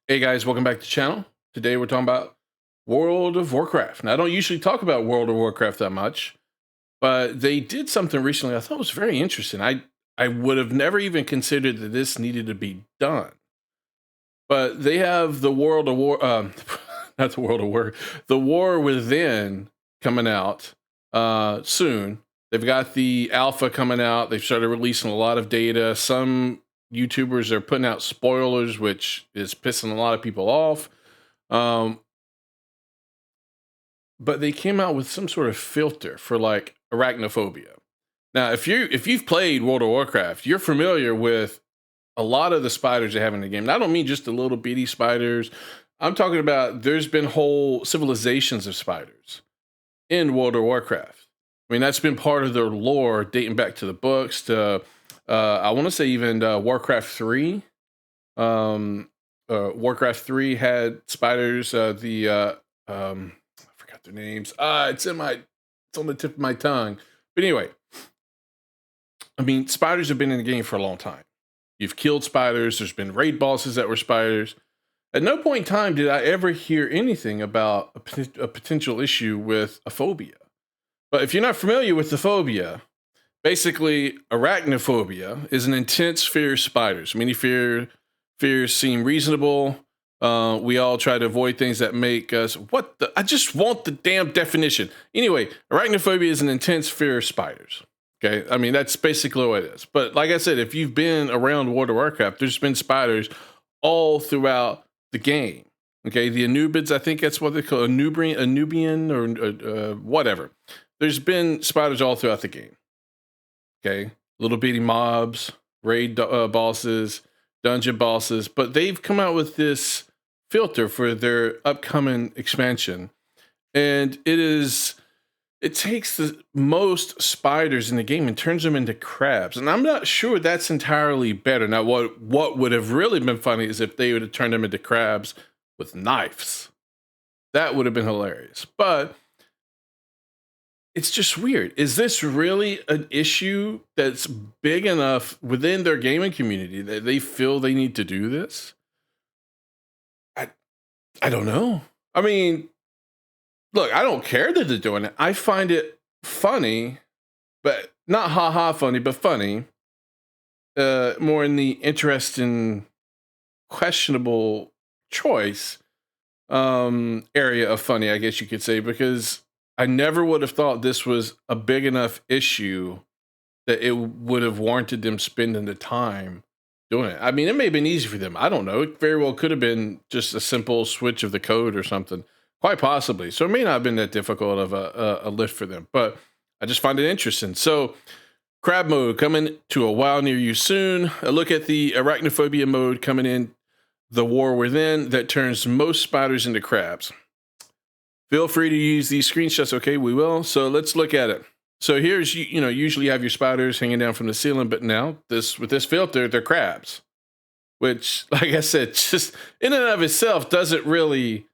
Hey guys, welcome back to the channel. Today we're talking about World of Warcraft. Now, I don't usually talk about World of Warcraft that much, but they did something recently I thought was very interesting. I would have never even considered that this needed to be done. But they have the World of War, not the World of War, the War Within coming out soon. They've got the alpha coming out. They've started releasing a lot of data. Some YouTubers are putting out spoilers, which is pissing a lot of people off. Um, but they came out with some sort of filter for like arachnophobia. Now, if you've played World of Warcraft, you're familiar with a lot of the spiders they have in the game. And I don't mean just the little bitty spiders. I'm talking about there's been whole civilizations of spiders in World of Warcraft. I mean, that's been part of their lore dating back to the books, to I want to say even Warcraft 3. Warcraft 3 had spiders. I forgot their names. It's on the tip of my tongue. But anyway, I mean, spiders have been in the game for a long time. You've killed spiders. There's been raid bosses that were spiders. At no point in time did I ever hear anything about a potential issue with a phobia. But if you're not familiar with the phobia, basically arachnophobia is an intense fear of spiders. Many fears seem reasonable. We all try to avoid things that make us, what the, I just want the damn definition. Anyway, arachnophobia is an intense fear of spiders. Okay, I mean, that's basically what it is. But like I said, if you've been around World of Warcraft, there's been spiders all throughout the game. Okay, the Anubids, I think that's what they call Anubian or whatever. There's been spiders all throughout the game. Okay, little bitty mobs, raid bosses, dungeon bosses, but they've come out with this filter for their upcoming expansion, and it takes the most spiders in the game and turns them into crabs. And I'm not sure that's entirely better. Now, what would have really been funny is if they would have turned them into crabs with knives. That would have been hilarious. But it's just weird. Is this really an issue that's big enough within their gaming community that they feel they need to do this? I don't know. I mean, look, I don't care that they're doing it. I find it funny, but not haha funny, but funny. More in the interesting, questionable choice area of funny, I guess you could say, because I never would have thought this was a big enough issue that it would have warranted them spending the time doing it. I mean, it may have been easy for them. I don't know. It very well could have been just a simple switch of the code or something, quite possibly. So it may not have been that difficult of a lift for them, but I just find it interesting. So crab mode coming to a WoW near you soon. A look at the arachnophobia mode coming in the War Within that turns most spiders into crabs. Feel free to use these screenshots. Okay, we will. So let's look at it. So here's, usually you have your spiders hanging down from the ceiling, but now with this filter, they're crabs, which, like I said, just in and of itself doesn't really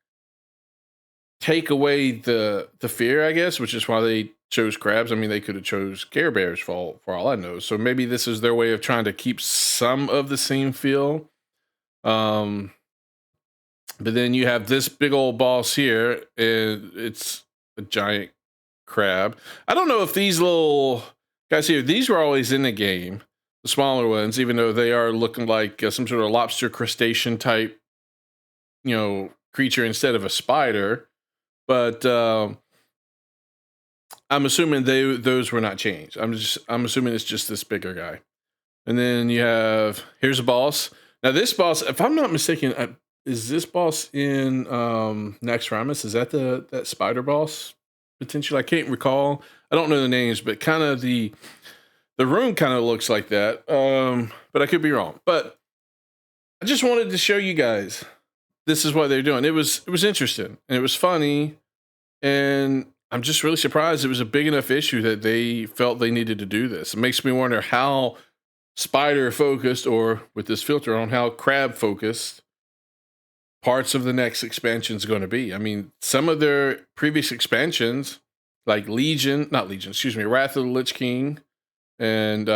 take away the fear, I guess, which is why they chose crabs. I mean, they could have chose Care Bears for all I know. So maybe this is their way of trying to keep some of the same feel. But then you have this big old boss here, and it's a giant crab. I don't know if these little guys here, these were always in the game, the smaller ones, even though they are looking like some sort of lobster crustacean type, creature instead of a spider. But I'm assuming those were not changed. I'm assuming it's just this bigger guy. And then here's a boss. Now this boss, if I'm not mistaken, is this boss in Naxxramas? Is that that spider boss? Potentially, I can't recall. I don't know the names, but kind of the room kind of looks like that. But I could be wrong. But I just wanted to show you guys this is what they're doing. It was interesting and it was funny, and I'm just really surprised it was a big enough issue that they felt they needed to do this. It makes me wonder how spider focused, or with this filter on, how crab focused parts of the next expansion is going to be. I mean, some of their previous expansions, like Wrath of the Lich King, and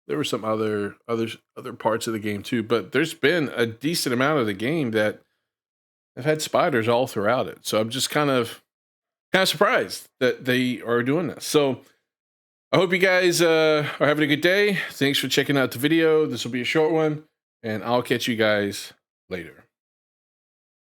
There were some other parts of the game too, but there's been a decent amount of the game that have had spiders all throughout it. So I'm just kind of surprised that they are doing this. So I hope you guys are having a good day. Thanks for checking out the video. This will be a short one, and I'll catch you guys later.